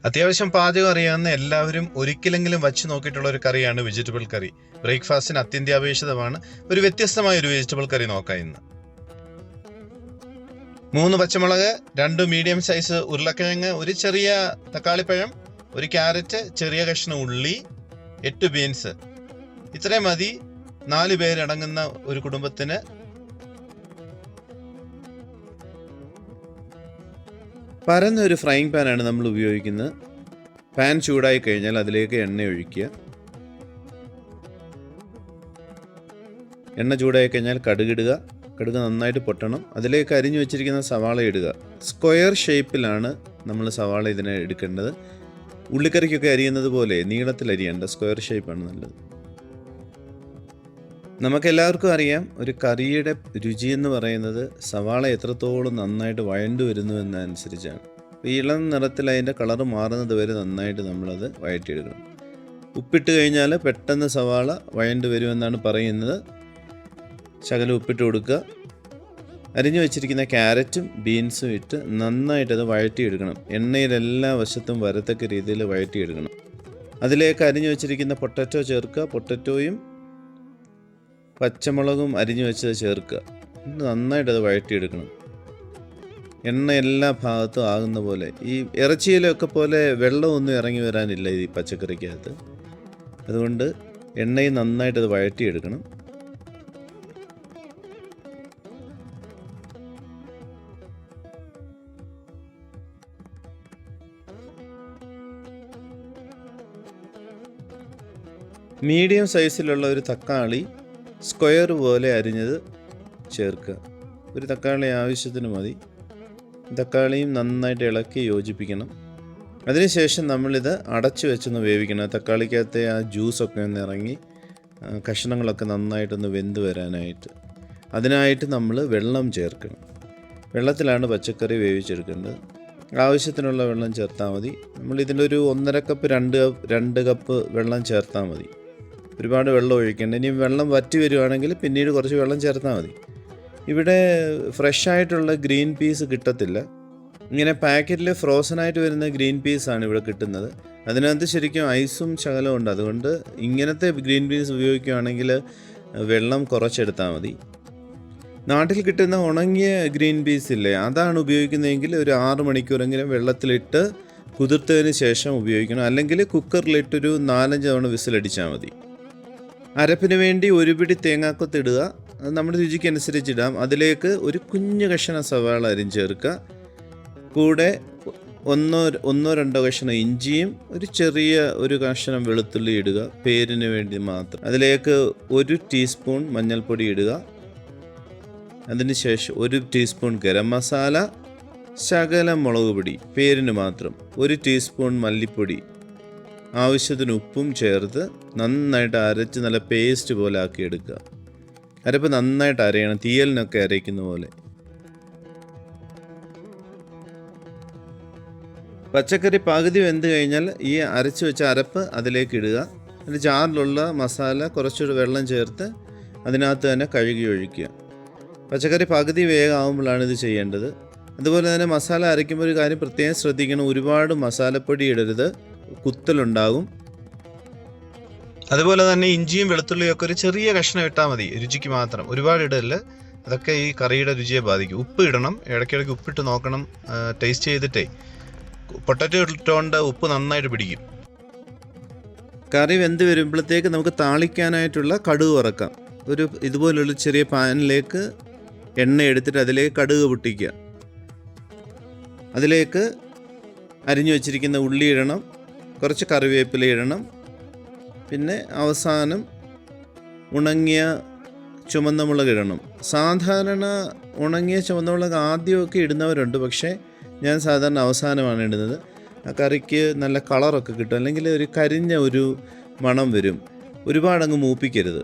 അത്യാവശ്യം പാചകം അറിയാവുന്ന എല്ലാവരും ഒരിക്കലെങ്കിലും വച്ച് നോക്കിയിട്ടുള്ള ഒരു കറിയാണ് വെജിറ്റബിൾ കറി. ബ്രേക്ക്ഫാസ്റ്റിന് അത്യന്താപേക്ഷിതമാണ്. ഒരു വ്യത്യസ്തമായ ഒരു വെജിറ്റബിൾ കറി നോക്കാം ഇന്ന്. 3 പച്ചമുളക്, 2 മീഡിയം സൈസ് ഉരുളക്കിഴങ്ങ്, ഒരു ചെറിയ തക്കാളിപ്പഴം, ഒരു ക്യാരറ്റ്, ചെറിയ കഷ്ണം ഉള്ളി, 8 ബീൻസ്. ഇത്രയും മതി 4 പേരടങ്ങുന്ന ഒരു കുടുംബത്തിന്. പരന്ന ഒരു ഫ്രൈങ് പാനാണ് നമ്മൾ ഉപയോഗിക്കുന്നത്. പാൻ ചൂടായി കഴിഞ്ഞാൽ അതിലേക്ക് എണ്ണ ഒഴിക്കുക. എണ്ണ ചൂടായി കഴിഞ്ഞാൽ കടുകിടുക. കടുക് നന്നായിട്ട് പൊട്ടണം. അതിലേക്ക് അരിഞ്ഞു വെച്ചിരിക്കുന്ന സവാള ഇടുക. സ്ക്വയർ ഷേപ്പിലാണ് നമ്മൾ സവാള ഇതിനെ എടുക്കേണ്ടത്. ഉള്ളിക്കറിക്കൊക്കെ അരിയുന്നത് പോലെ നീളത്തിൽ അരിയേണ്ട, സ്ക്വയർ ഷേപ്പാണ് നല്ലത്. നമുക്കെല്ലാവർക്കും അറിയാം, ഒരു കറിയുടെ രുചി എന്ന് പറയുന്നത് സവാള എത്രത്തോളം നന്നായിട്ട് വഴണ്ടു വരുന്നു എന്നനുസരിച്ചാണ്. ഈ ഇളം നിറത്തിൽ അതിൻ്റെ കളറ് മാറുന്നത് വരെ നന്നായിട്ട് നമ്മളത് വഴറ്റിയെടുക്കണം. ഉപ്പിട്ട് കഴിഞ്ഞാൽ പെട്ടെന്ന് സവാള വഴണ്ടു വരുമെന്നാണ് പറയുന്നത്. ശകലം ഉപ്പിട്ട് കൊടുക്കുക. അരിഞ്ഞു വെച്ചിരിക്കുന്ന ക്യാരറ്റും ബീൻസും ഇട്ട് നന്നായിട്ടത് വഴറ്റിയെടുക്കണം. എണ്ണയിൽ എല്ലാ വശത്തും വരത്തക്ക രീതിയിൽ വഴറ്റിയെടുക്കണം. അതിലേക്ക് അരിഞ്ഞു വെച്ചിരിക്കുന്ന പൊട്ടറ്റോ ചേർക്കുക. പൊട്ടറ്റോയും പച്ചമുളകും അരിഞ്ഞു വെച്ചത് ചേർക്കുക. നന്നായിട്ടത് വഴറ്റിയെടുക്കണം. എണ്ണ എല്ലാ ഭാഗത്തും ആകുന്ന പോലെ. ഈ ഇറച്ചിയിലൊക്കെ പോലെ വെള്ളമൊന്നും ഇറങ്ങി വരാനില്ല ഈ പച്ചക്കറിക്കകത്ത്. അതുകൊണ്ട് എണ്ണയും നന്നായിട്ടത് വഴറ്റിയെടുക്കണം. മീഡിയം സൈസിലുള്ള ഒരു തക്കാളി സ്ക്വയർ പോലെ അരിഞ്ഞത് ചേർക്കുക. ഒരു തക്കാളി ആവശ്യത്തിന് മതി. തക്കാളിയും നന്നായിട്ട് ഇളക്കി യോജിപ്പിക്കണം. അതിനുശേഷം നമ്മളിത് അടച്ചു വെച്ചൊന്ന് വേവിക്കണം. തക്കാളിക്കകത്തെ ആ ജ്യൂസൊക്കെ ഒന്ന് ഇറങ്ങി കഷ്ണങ്ങളൊക്കെ നന്നായിട്ടൊന്ന് വെന്ത് വരാനായിട്ട്. അതിനായിട്ട് നമ്മൾ വെള്ളം ചേർക്കണം. വെള്ളത്തിലാണ് പച്ചക്കറി വേവിച്ചെടുക്കേണ്ടത്. ആവശ്യത്തിനുള്ള വെള്ളം ചേർത്താൽ മതി. നമ്മളിതിൻ്റെ ഒരു 1.5 കപ്പ് 2 കപ്പ് വെള്ളം ചേർത്താൽ മതി. ഒരുപാട് വെള്ളം ഒഴിക്കേണ്ട. ഇനി വെള്ളം വറ്റി വരുവാണെങ്കിൽ പിന്നീട് കുറച്ച് വെള്ളം ചേർത്താൽ മതി. ഇവിടെ ഫ്രഷായിട്ടുള്ള ഗ്രീൻ പീസ് കിട്ടത്തില്ല. ഇങ്ങനെ പാക്കറ്റിൽ ഫ്രോസണായിട്ട് വരുന്ന ഗ്രീൻ പീസാണ് ഇവിടെ കിട്ടുന്നത്. അതിനകത്ത് ശരിക്കും ഐസും ശകലവും ഉണ്ട്. അതുകൊണ്ട് ഇങ്ങനത്തെ ഗ്രീൻ പീസ് ഉപയോഗിക്കുകയാണെങ്കിൽ വെള്ളം കുറച്ചെടുത്താൽ മതി. നാട്ടിൽ കിട്ടുന്ന ഉണങ്ങിയ ഗ്രീൻ പീസ് ഇല്ലേ, അതാണ് ഉപയോഗിക്കുന്നതെങ്കിൽ ഒരു 6 മണിക്കൂറെങ്കിലും വെള്ളത്തിലിട്ട് കുതിർത്തതിന് ശേഷം ഉപയോഗിക്കണം. അല്ലെങ്കിൽ കുക്കറിലിട്ടൊരു 4-5 തവണ വിസിലടിച്ചാൽ മതി. അരപ്പിന് വേണ്ടി 1 പിടി തേങ്ങാക്കൊത്തിടുക. അത് നമ്മുടെ രുചിക്കനുസരിച്ചിടാം. അതിലേക്ക് ഒരു കുഞ്ഞു കഷ്ണം സവാള അരിഞ്ഞ് ചേർക്കുക. കൂടെ 1-2 കഷ്ണം ഇഞ്ചിയും ഒരു ചെറിയ കഷ്ണം വെളുത്തുള്ളി ഇടുക, പേരിന് വേണ്ടി മാത്രം. അതിലേക്ക് 1 ടീസ്പൂൺ മഞ്ഞൾപ്പൊടി ഇടുക. അതിനുശേഷം 1 ടീസ്പൂൺ ഗരം മസാല, ശകലം മുളക് പൊടി പേരിന് മാത്രം, 1 ടീസ്പൂൺ മല്ലിപ്പൊടി, ആവശ്യത്തിന് ഉപ്പും ചേർത്ത് നന്നായിട്ട് അരച്ച് നല്ല പേസ്റ്റ് പോലെ ആക്കി എടുക്കുക. അരപ്പ് നന്നായിട്ട് അരയണം, തീയലിനൊക്കെ അരയ്ക്കുന്ന പോലെ. പച്ചക്കറി പകുതി വെന്ത് കഴിഞ്ഞാൽ ഈ അരച്ച് വെച്ച അരപ്പ് അതിലേക്ക് ഇടുക. അതിൽ ജാറിലുള്ള മസാല കുറച്ചുകൂടി വെള്ളം ചേർത്ത് അതിനകത്ത് തന്നെ കഴുകി ഒഴിക്കുക. പച്ചക്കറി പകുതി വേഗമാകുമ്പോഴാണ് ഇത് ചെയ്യേണ്ടത്. അതുപോലെ തന്നെ മസാല അരയ്ക്കുമ്പോൾ ഒരു കാര്യം പ്രത്യേകം ശ്രദ്ധിക്കണം, ഒരുപാട് മസാലപ്പൊടി ഇടരുത്, കുത്തലുണ്ടാകും. അതുപോലെ തന്നെ ഇഞ്ചിയും വെളുത്തുള്ളിയൊക്കെ ഒരു ചെറിയ കഷ്ണം ഇട്ടാൽ മതി, രുചിക്ക് മാത്രം. ഒരുപാട് ഇടല്, അതൊക്കെ ഈ കറിയുടെ രുചിയെ ബാധിക്കും. ഉപ്പ് ഇടണം, ഇടയ്ക്കിടയ്ക്ക് ഉപ്പിട്ട് നോക്കണം. ടേസ്റ്റ് ചെയ്തിട്ടേ പൊട്ടറ്റോ ഇട്ടുകൊണ്ട് ഉപ്പ് നന്നായിട്ട് പിടിക്കും. കറി വെന്ത് വരുമ്പോഴത്തേക്ക് നമുക്ക് താളിക്കാനായിട്ടുള്ള കടുക് വറക്കാം. ഇതുപോലുള്ള ചെറിയ പാനിലേക്ക് എണ്ണ എടുത്തിട്ട് അതിലേക്ക് കടുക് പൊട്ടിക്കുക. അതിലേക്ക് അരിഞ്ഞു വെച്ചിരിക്കുന്ന ഉള്ളി ഇടണം, കുറച്ച് കറിവേപ്പില ഇടണം. പിന്നെ അവസാനം ഉണങ്ങിയ ചുവന്ന മുളക് ഇടണം. സാധാരണ ഉണങ്ങിയ ചുവന്ന മുളക് ആദ്യമൊക്കെ ഇടുന്നവരുണ്ട്, പക്ഷേ ഞാൻ സാധാരണ അവസാനമാണ് ഇടുന്നത്. ആ കറിക്ക് നല്ല കളറൊക്കെ കിട്ടും. അല്ലെങ്കിൽ ഒരു കരിഞ്ഞ ഒരു മണം വരും. ഒരുപാടങ്ങ് മൂപ്പിക്കരുത്.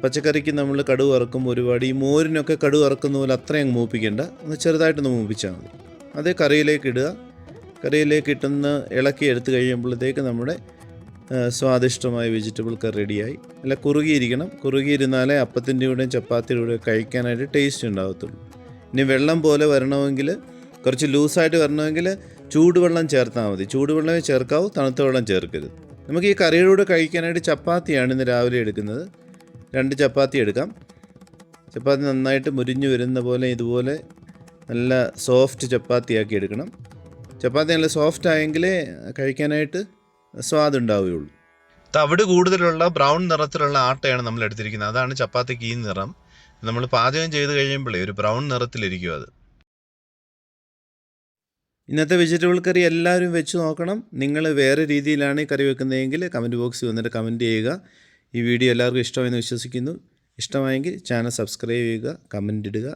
പച്ചക്കറിക്ക് നമ്മൾ കടുക് വറക്കുമ്പോൾ ഒരുപാട്, ഈ മോരിനൊക്കെ കടുക് വറക്കുന്ന പോലെ അത്രയും അങ്ങ് മൂപ്പിക്കേണ്ട, ഒന്ന് ചെറുതായിട്ടൊന്ന് മൂപ്പിച്ചാൽ മതി. അതേ കറിയിലേക്ക് ഇടുക. കറിയിലേക്ക് ഇട്ടുന്ന ഇളക്കി എടുത്ത് കഴിയുമ്പോഴത്തേക്ക് നമ്മുടെ സ്വാദിഷ്ടമായ വെജിറ്റബിൾ കറി റെഡിയായി. അല്ല, കുറുകിയിരിക്കണം. കുറുകിയിരുന്നാലേ അപ്പത്തിൻ്റെ കൂടെയും ചപ്പാത്തിയുടെ കൂടെ കഴിക്കാനായിട്ട് ടേസ്റ്റ് ഉണ്ടാകത്തുള്ളൂ. ഇനി വെള്ളം പോലെ വരണമെങ്കിൽ, കുറച്ച് ലൂസായിട്ട് വരണമെങ്കിൽ ചൂടുവെള്ളം ചേർത്താൽ മതി. ചൂടുവെള്ളമേ ചേർക്കാവൂ, തണുത്ത വെള്ളം ചേർക്കരുത്. നമുക്ക് ഈ കറിയുടെ കൂടെ കഴിക്കാനായിട്ട് ചപ്പാത്തിയാണ് ഇന്ന് രാവിലെ എടുക്കുന്നത്. 2 ചപ്പാത്തി എടുക്കാം. ചപ്പാത്തി നന്നായിട്ട് മുരിഞ്ഞു വരുന്ന പോലെ ഇതുപോലെ നല്ല സോഫ്റ്റ് ചപ്പാത്തിയാക്കി എടുക്കണം. ചപ്പാത്തി നല്ല സോഫ്റ്റ് ആയെങ്കിലേ കഴിക്കാനായിട്ട് സ്വാദുണ്ടാവുകയുള്ളൂ. തവിട് കൂടുതലുള്ള ബ്രൗൺ നിറത്തിലുള്ള ആട്ടയാണ് നമ്മൾ എടുത്തിരിക്കുന്നത്. അതാണ് ചപ്പാത്തിക്ക് ഈ നിറം. നമ്മൾ പാചകം ചെയ്ത് കഴിയുമ്പോഴേ ഒരു ബ്രൗൺ നിറത്തിലിരിക്കും അത്. ഇന്നത്തെ വെജിറ്റബിൾ കറി എല്ലാവരും വെച്ച് നോക്കണം. നിങ്ങൾ വേറെ രീതിയിലാണ് ഈ കറി വെക്കുന്നതെങ്കിൽ കമൻറ്റ് ബോക്സിൽ വന്നിട്ട് കമൻറ്റ് ചെയ്യുക. ഈ വീഡിയോ എല്ലാവർക്കും ഇഷ്ടമായെന്ന് വിശ്വസിക്കുന്നു. ഇഷ്ടമായെങ്കിൽ ചാനൽ സബ്സ്ക്രൈബ് ചെയ്യുക, കമൻറ്റ് ഇടുക.